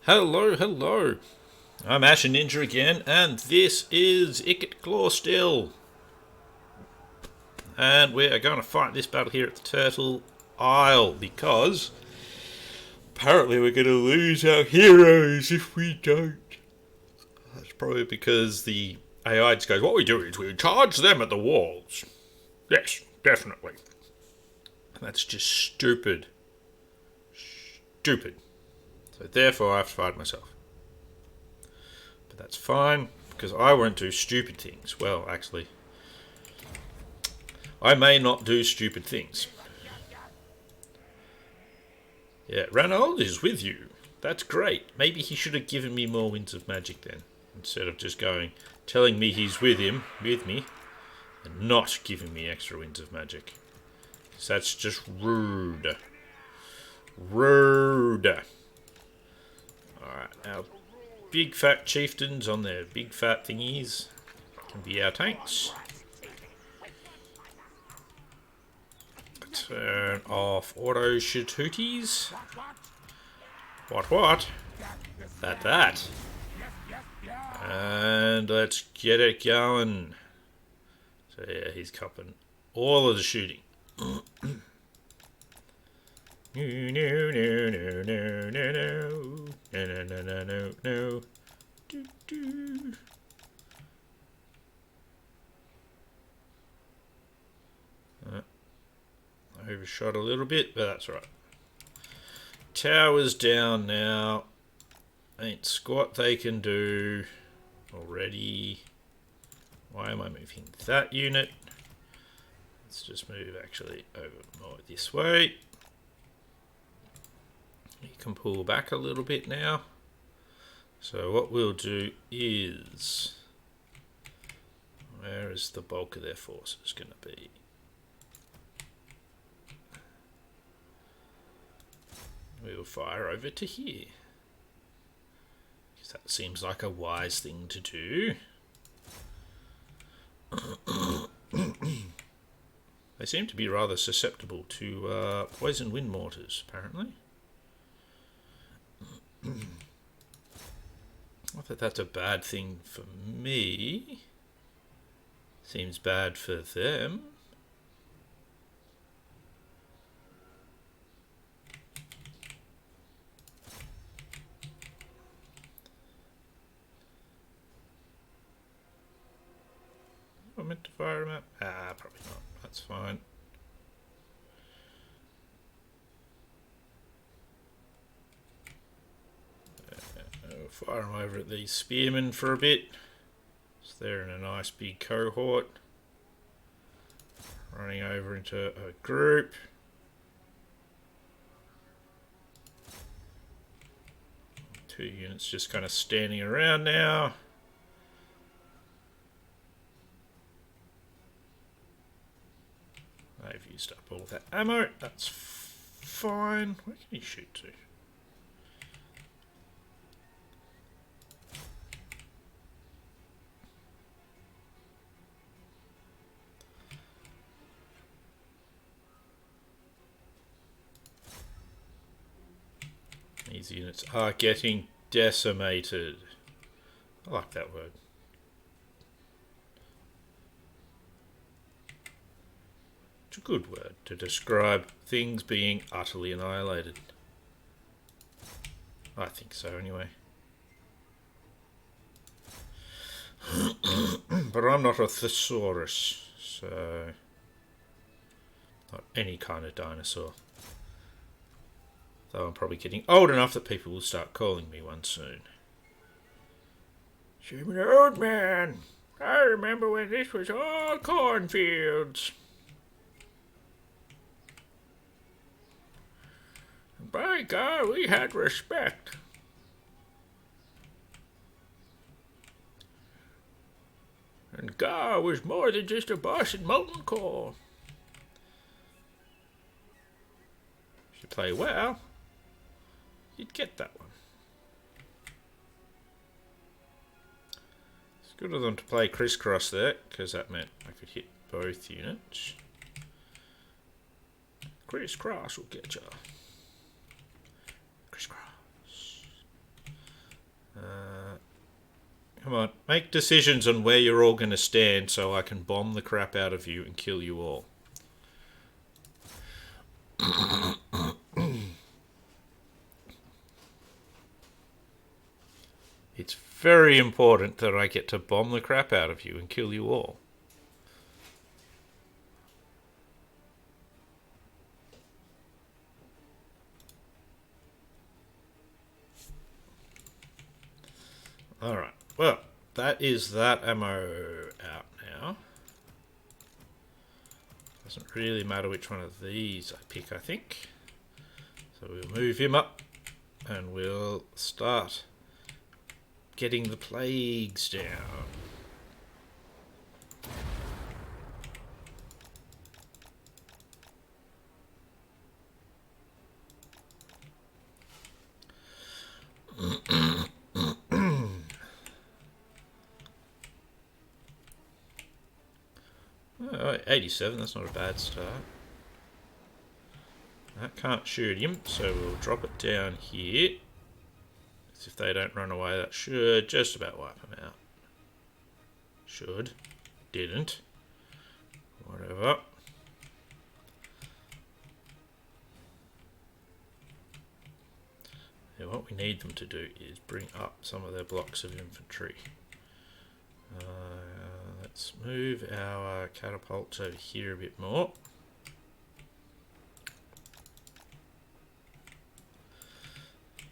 Hello, hello. I'm Asher Ninja again, and this is Ikit Claw still. And we are going to fight this battle here at the Turtle Isle, because apparently we're going to lose our heroes if we don't. That's probably because the AI just goes, what we do is we charge them at the walls. Yes, definitely. That's just stupid. Stupid. So therefore I have to fight myself. But that's fine, because I won't do stupid things. Well, actually, I may not do stupid things. Yeah, Ranald is with you. That's great. Maybe he should have given me more Winds of Magic then, instead of just telling me he's with me, and not giving me extra Winds of Magic. Because that's just rude. Rude. Alright, our big fat chieftains on their big fat thingies can be our tanks. Turn off auto shatooties. What? That. And let's get it going. So yeah, he's copping all of the shooting. No. Do. I overshot a little bit, but that's right. Tower's down now. Ain't squat they can do already. Why am I moving that unit? Let's just move actually over more this way. You can pull back a little bit now. So what we'll do is, where is the bulk of their forces going to be? We'll fire over to here, because that seems like a wise thing to do. They seem to be rather susceptible to poison wind mortars, apparently. Not that that's a bad thing for me. Seems bad for them. I meant to fire him up? Probably not. That's fine. I'll fire him over at these spearmen for a bit. So they're in a nice big cohort. Running over into a group. Two units just kind of standing around now. They've used up all that ammo. That's fine. Where can he shoot to? These units are getting decimated. I like that word. It's a good word to describe things being utterly annihilated. I think so, anyway. But I'm not a thesaurus, so not any kind of dinosaur. Though I'm probably getting old enough that people will start calling me one soon. I'm an old man. I remember when this was all cornfields. By God, we had respect. And God was more than just a boss in molten core. If you play well, you'd get that one. It's good of them to play crisscross there, because that meant I could hit both units. Crisscross will get you. Crisscross. Come on, make decisions on where you're all going to stand so I can bomb the crap out of you and kill you all. It's very important that I get to bomb the crap out of you and kill you all. Alright, well, that is that ammo out now. Doesn't really matter which one of these I pick, I think. So we'll move him up and we'll start getting the plagues down. Oh, 87, that's not a bad start. That can't shoot him, so we'll drop it down here. As if they don't run away, that should just about wipe them out. Should. Didn't. Whatever. Yeah, what we need them to do is bring up some of their blocks of infantry. Let's move our catapults over here a bit more.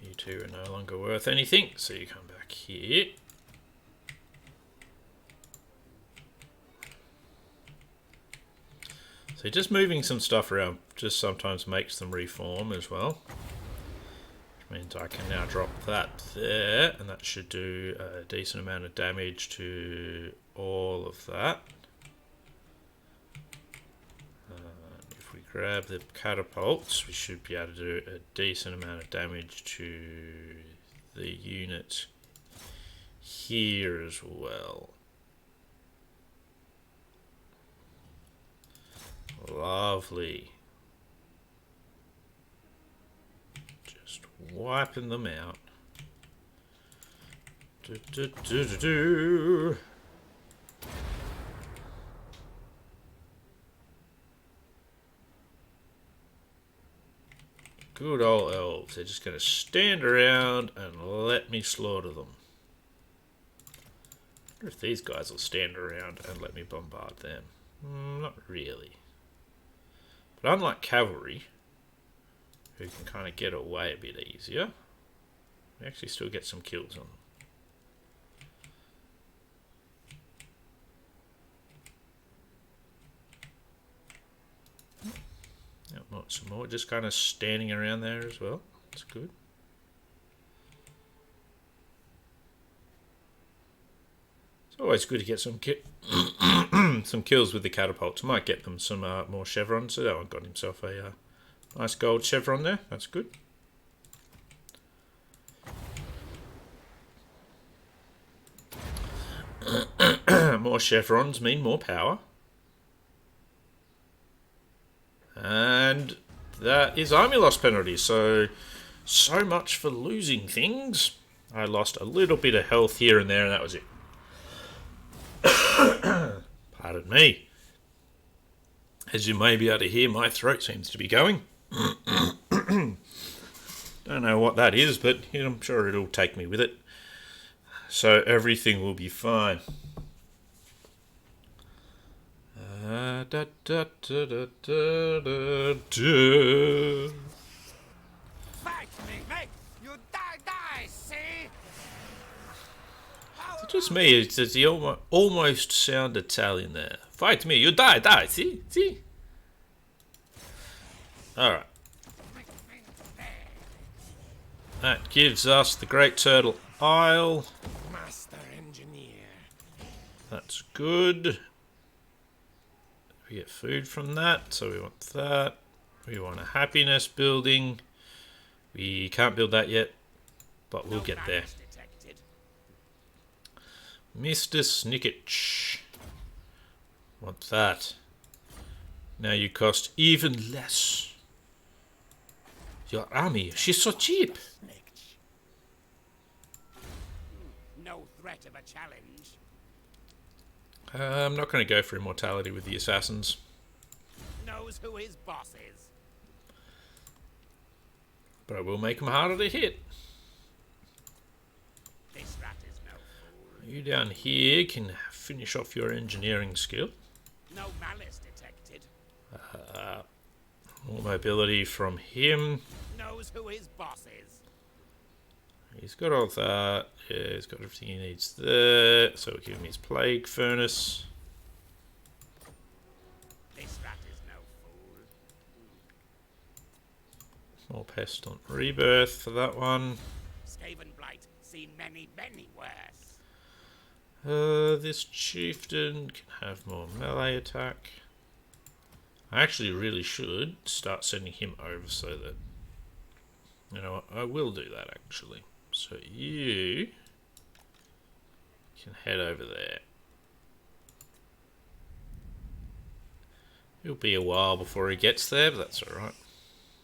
You two are no longer worth anything, so you come back here. So just moving some stuff around just sometimes makes them reform as well. Which means I can now drop that there, and that should do a decent amount of damage to all of that. If we grab the catapults, we should be able to do a decent amount of damage to the unit here as well. Lovely. Just wiping them out. Good old elves. They're just going to stand around and let me slaughter them. I wonder if these guys will stand around and let me bombard them. Not really. But unlike cavalry, who can kind of get away a bit easier, we actually still get some kills on them. Some more just kind of standing around there as well. That's good. It's always good to get some some kills with the catapults. Might get them some more chevrons. So that one got himself a nice gold chevron there. That's good. More chevrons mean more power. And that is army loss penalty. So much for losing things. I lost a little bit of health here and there, and that was it. Pardon me. As you may be able to hear, my throat seems to be going. Don't know what that is, but I'm sure it'll take me with it. So everything will be fine. Fight me, mate! You die, see? It's just me. It's the almost sound Italian there. Fight me, you die, see? See? Alright. That gives us the Great Turtle Isle. Master Engineer. That's good. We get food from that, so we want that. We want a happiness building. We can't build that yet, but we'll get there. Mr. Snicketch. Want that. Now you cost even less. Your army, she's so cheap. No threat threat of a challenge. I'm not going to go for immortality with the assassins. Knows who his boss is. But I will make them harder to hit. This rat is no fool. You down here can finish off your engineering skill. No malice detected. More mobility from him. Knows who his boss is. He's got all that. Yeah, he's got everything he needs there. So we'll give him his plague furnace. This rat is no fool. More pestilent rebirth for that one. Skaven blight, seen many, many worse. This chieftain can have more melee attack. I actually really should start sending him over so that, you know what, I will do that actually. So you can head over there. It'll be a while before he gets there, but that's alright.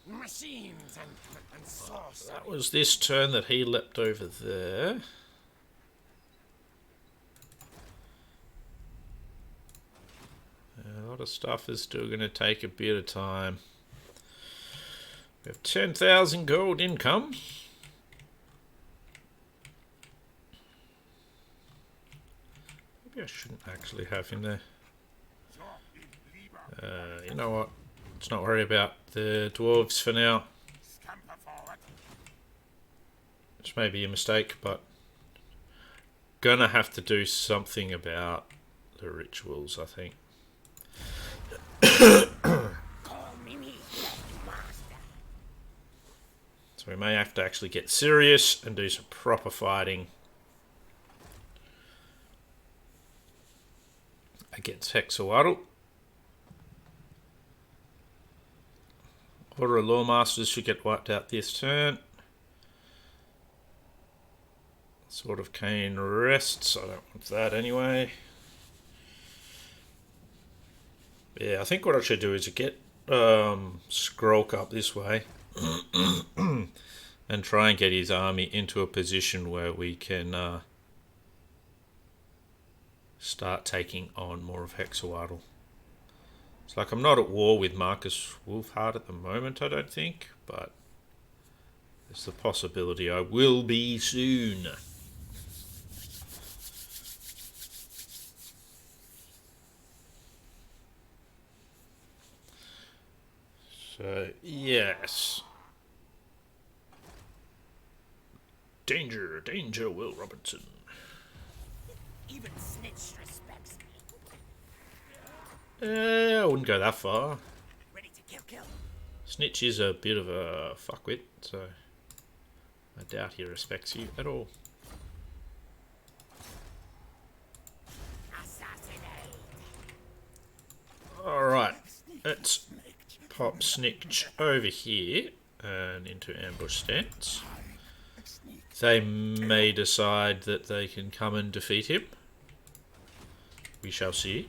Machines and sorcery. That was this turn that he leapt over there. A lot of stuff is still going to take a bit of time. We have 10,000 gold income. Maybe I shouldn't actually have him there. You know what? Let's not worry about the dwarves for now. Scamper forward. Which may be a mistake, but gonna have to do something about the rituals, I think. Call me master. So we may have to actually get serious and do some proper fighting against Hexawaddle. Order of Lawmasters should get wiped out this turn. Sword of Cain rests. I don't want that anyway. Yeah, I think what I should do is get Skrulk up this way and try and get his army into a position where we can start taking on more of Hexawaddle. It's like I'm not at war with Marcus Wolfhard at the moment, I don't think, but there's the possibility I will be soon. So, yes. Danger, danger, Will Robinson. Even Snitch respects me. I wouldn't go that far. Ready to kill. Snitch is a bit of a fuckwit, so I doubt he respects you at all. Assassinate. Alright, let's pop Snitch over here and into ambush stance. They may decide that they can come and defeat him. We shall see.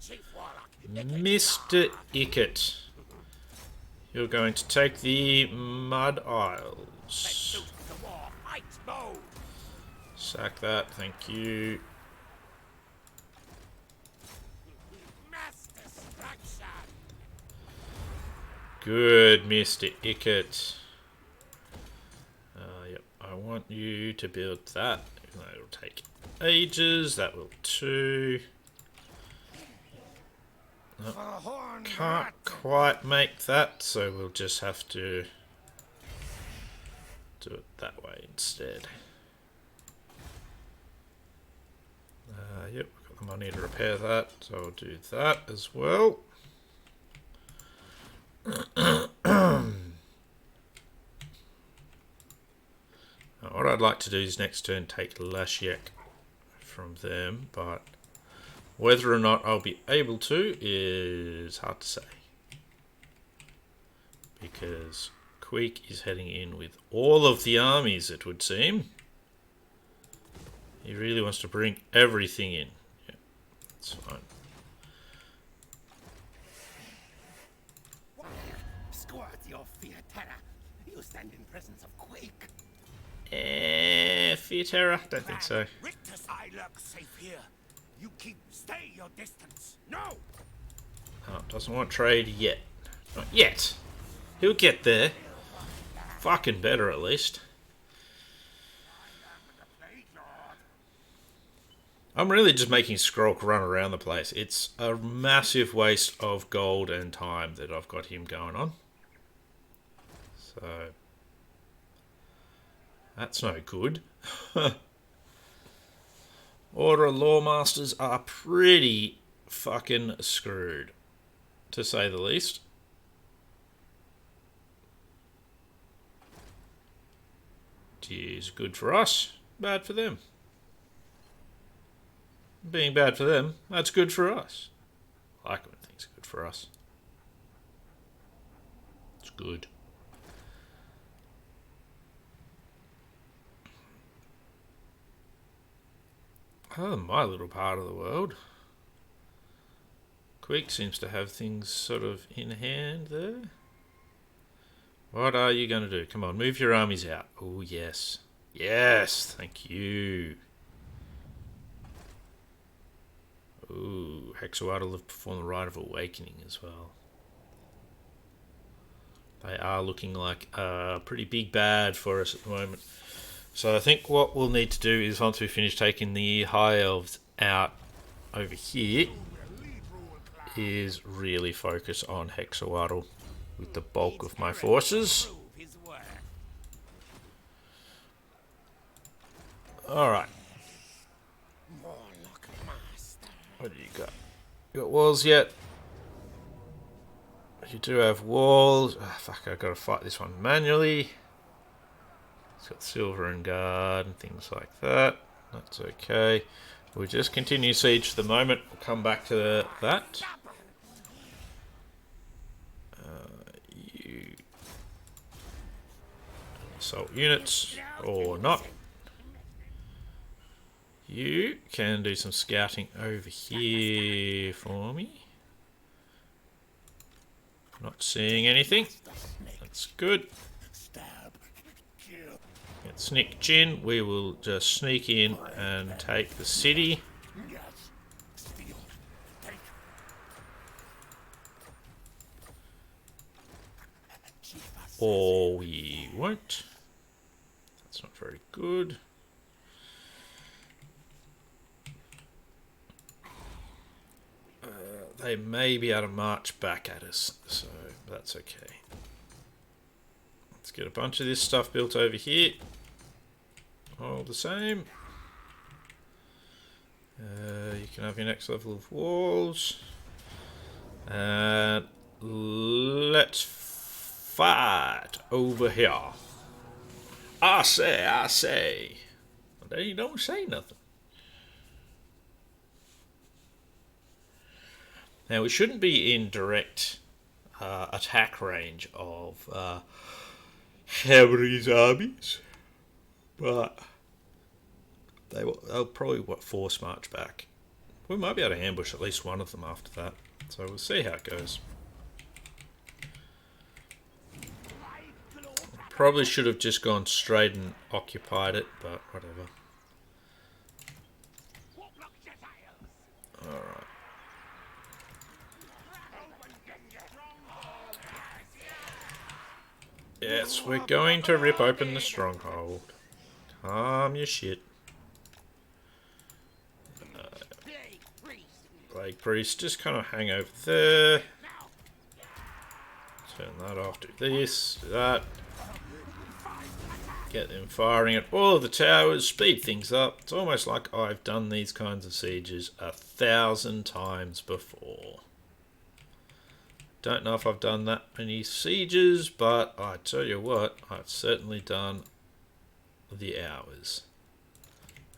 Chief Warlock. Mr. Ikit, you're going to take the Mud Isles. Suit the war. Fight mode. Sack that, thank you. Mass destruction. Good, Mr. Ikit. Yep, I want you to build that. It'll take ages. That will too. No, can't quite make that, so we'll just have to do it that way instead. Yep, we've got the money to repair that, so I'll do that as well. What I'd like to do is next turn take Lashiek from them, but whether or not I'll be able to is hard to say. Because Queek is heading in with all of the armies, it would seem. He really wants to bring everything in. Yeah, that's fine. Squad your fear terror. You stand in presence of quake. Fear Terror? Don't think so. Rich lurk safe here. You keep stay your distance. No! Oh, doesn't want trade yet. Not yet. He'll get there. Fucking better at least. I'm really just making Skrulk run around the place. It's a massive waste of gold and time that I've got him going on. So that's no good. Order of Lawmasters are pretty fucking screwed, to say the least. Is good for us, bad for them. Being bad for them, that's good for us. I like when things are good for us. It's good. Oh, my little part of the world. Quick seems to have things sort of in hand there. What are you going to do? Come on, move your armies out. Oh, yes. Yes, thank you. Ooh, Hexawattle have performed the Rite of Awakening as well. They are looking like a pretty big bad for us at the moment. So I think what we'll need to do is, once we finish taking the High Elves out over here, is really focus on Hexawattle with the bulk of my forces. Alright. What do you got? You got walls yet? You do have walls. Oh, fuck, I've got to fight this one manually. It's got silver and guard and things like that. That's okay. We'll just continue siege for the moment. We'll come back to that. You assault units or not. You can do some scouting over here for me. Not seeing anything. That's good. Get sneaked in. We will just sneak in and take the city. Or we won't. That's not very good. They may be able to march back at us, so that's okay. Let's get a bunch of this stuff built over here. All the same. You can have your next level of walls. And let's fight over here. I say. Well, you don't say nothing. Now, we shouldn't be in direct attack range of Henry's armies, but they'll probably force march back. We might be able to ambush at least one of them after that, so we'll see how it goes. Probably should have just gone straight and occupied it, but whatever. Alright. Yes, we're going to rip open the stronghold. Calm your shit. Plague Priest, just kind of hang over there. Turn that off, do this, do that. Get them firing at all of the towers, speed things up. It's almost like I've done these kinds of sieges 1,000 times before. Don't know if I've done that many sieges, but I tell you what, I've certainly done the hours.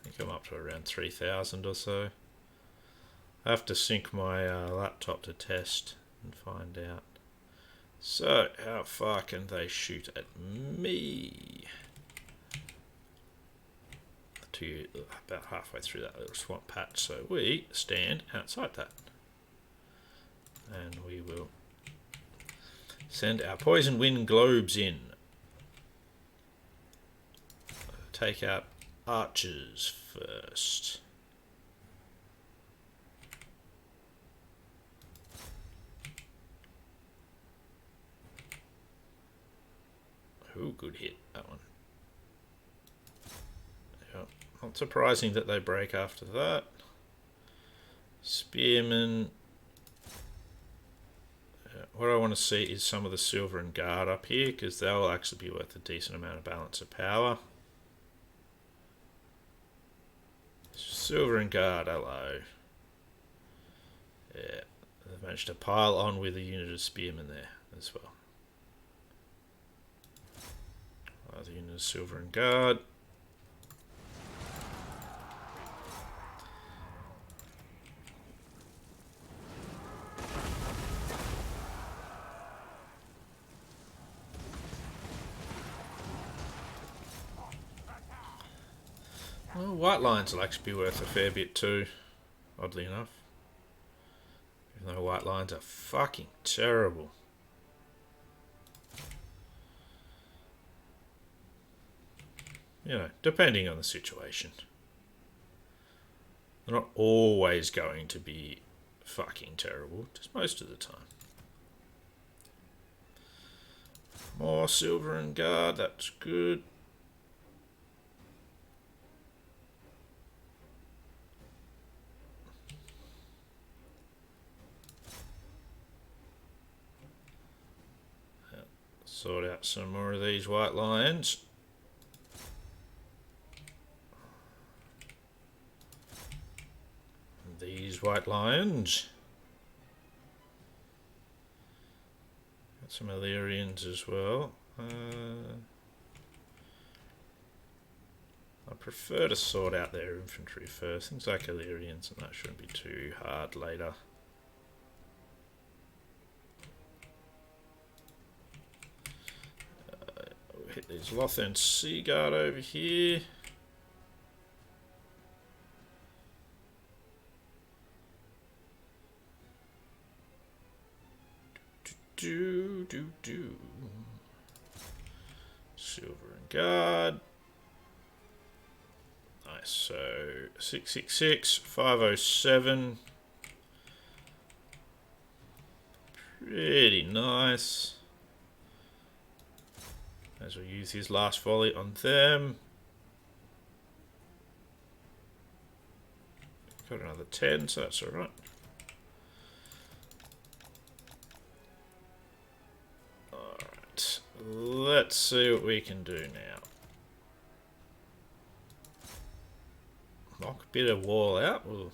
I think I'm up to around 3,000 or so. I have to sync my laptop to test and find out. So, how far can they shoot at me? To about halfway through that little swamp patch, so we stand outside that. And we will send our poison wind globes in. Take out archers first. Ooh, good hit, that one. Yep. Not surprising that they break after that. Spearmen. What I want to see is some of the silver and guard up here, because they'll actually be worth a decent amount of balance of power. Silver and guard, hello. Yeah, they've managed to pile on with a unit of spearmen there as well. Another unit of silver and guard. Well, white lines will actually be worth a fair bit too, oddly enough. Even though white lines are fucking terrible. You know, depending on the situation. They're not always going to be fucking terrible, just most of the time. More silver and guard, that's good. Sort out some more of these white lions. These white lions. Got some Illyrians as well. I prefer to sort out their infantry first. Things like Illyrians, and that shouldn't be too hard later. We'll hit these Lothan Sea Guard over here. Do. Silver and guard. Nice. So 666, 507. Pretty nice. As we use his last volley on them. Got another 10, so that's alright. Alright, let's see what we can do now. Knock a bit of wall out. We'll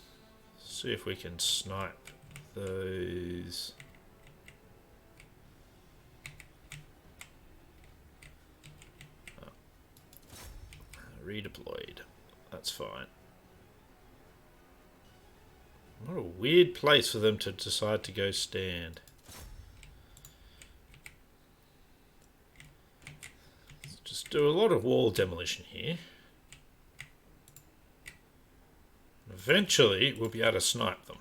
see if we can snipe those. Redeployed. That's fine. What a weird place for them to decide to go stand. Let's just do a lot of wall demolition here. Eventually, we'll be able to snipe them.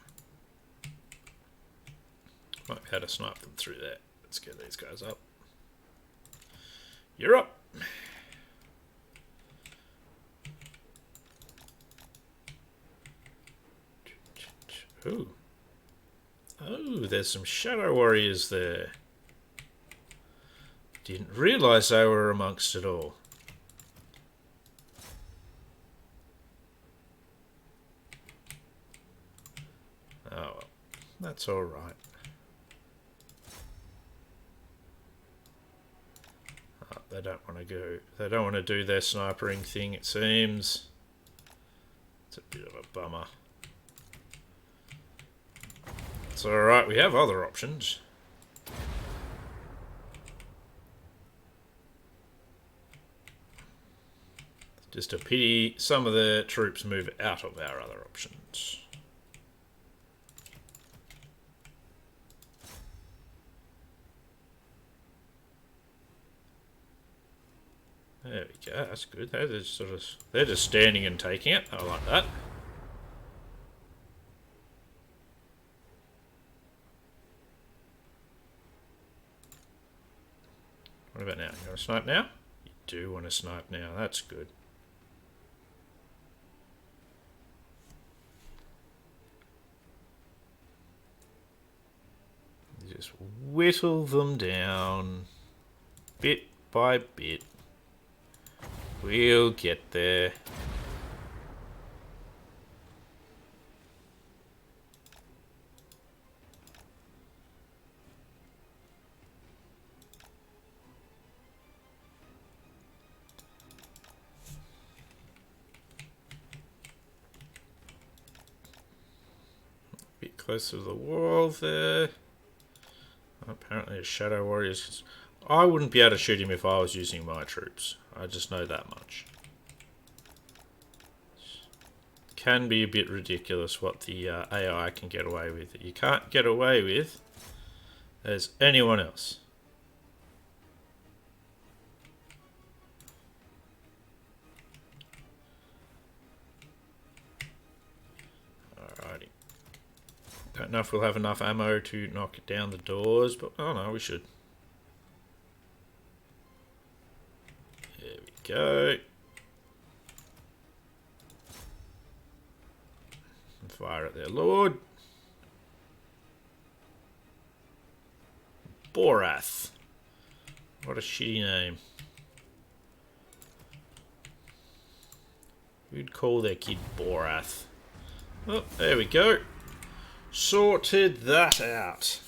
Might be able to snipe them through there. Let's get these guys up. You're up. Ooh. Oh, there's some Shadow Warriors there. Didn't realise they were amongst it all. Oh, well, that's alright. Oh, they don't want to go. They don't want to do their snipering thing, it seems. It's a bit of a bummer. It's alright, we have other options. Just a pity some of the troops move out of our other options. There we go, that's good. They're just standing and taking it. I like that. What about now? You want to snipe now? You do want to snipe now. That's good. You just whittle them down bit by bit. We'll get there. Bit closer to the wall there. Apparently, a Shadow Warriors. I wouldn't be able to shoot him if I was using my troops. I just know that much. Can be a bit ridiculous what the AI can get away with. That you can't get away with as anyone else. Alrighty. Don't know if we'll have enough ammo to knock down the doors, but oh no, we should. There we go. Fire at their lord. Borath. What a shitty name. Who'd call their kid Borath? Oh, there we go. Sorted that out.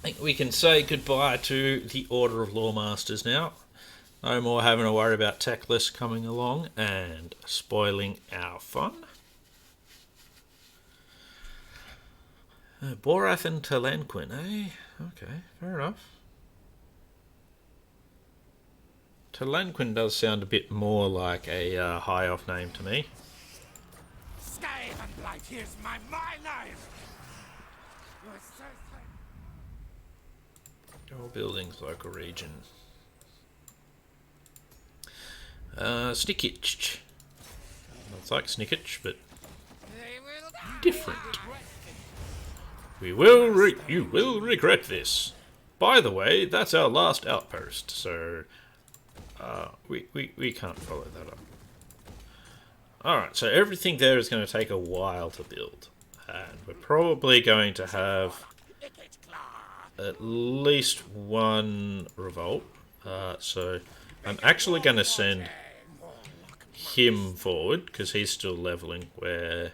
I think we can say goodbye to the Order of Lawmasters now. No more having to worry about tech lists coming along and spoiling our fun. Borath and Talenquin, eh? Okay, fair enough. Talenquin does sound a bit more like a high-off name to me. Skavenblight, here's my knife! All buildings, local region. Snickitch. It's like Snickitch, but different. You will regret this. By the way, that's our last outpost, so we can't follow that up. Alright, so everything there is going to take a while to build. And we're probably going to have at least one revolt. So I'm actually going to send him forward because he's still leveling where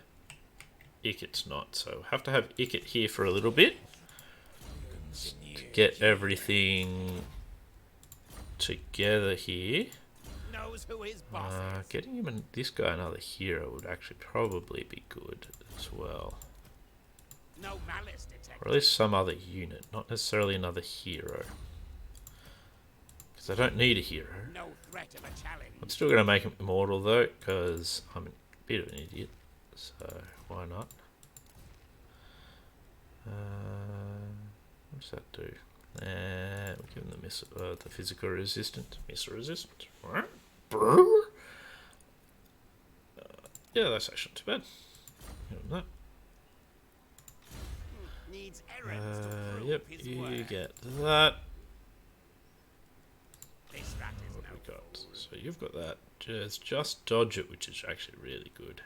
Ikit's not. So we'll have to have Ikit here for a little bit to get everything together here. Getting him this guy another hero would actually probably be good as well. Or at least some other unit, not necessarily another hero. Because I don't need a hero. I'm still going to make him immortal though, because I'm a bit of an idiot. So why not? What does that do? We'll give him the physical resistance. Missile resistance. Yeah, that's actually not too bad. Give him that. Yep, you get that. What have we got? So you've got that. Just dodge it, which is actually really good.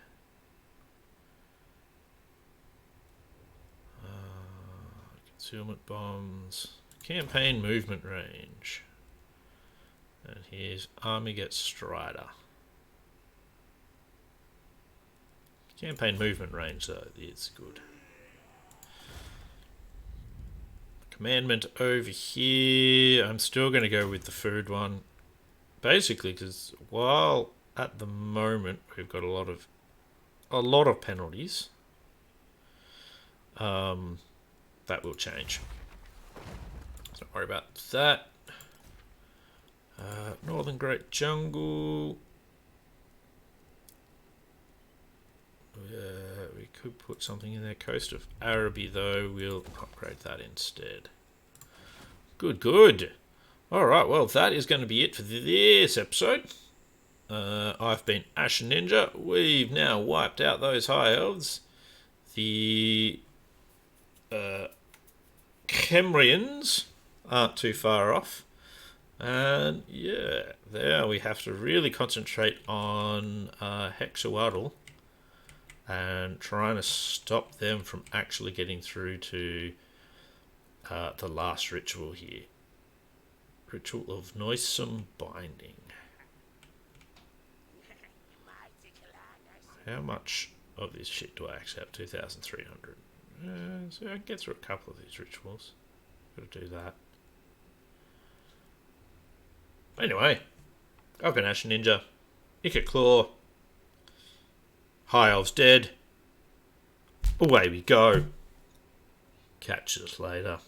Concealment bombs. Campaign movement range. And here's army gets Strider. Campaign movement range though is good. Commandment over here. I'm still going to go with the food one. Basically, because while at the moment we've got a lot of penalties, that will change. So don't worry about that. Northern Great Jungle. We could put something in there. Coast of Araby, though. We'll upgrade that instead. Good, good. Alright, well, that is going to be it for this episode. I've been Ashen Ninja. We've now wiped out those high elves. The Kemrians aren't too far off. And yeah, there we have to really concentrate on Hexawaddle and trying to stop them from actually getting through to the last ritual here. Ritual of Noisome Binding. How much of this shit do I actually have? 2,300. So I can get through a couple of these rituals. Gotta do that. Anyway, I've been Ash Ninja. Ikit Claw. High Elf's dead. Away we go. Catch us later.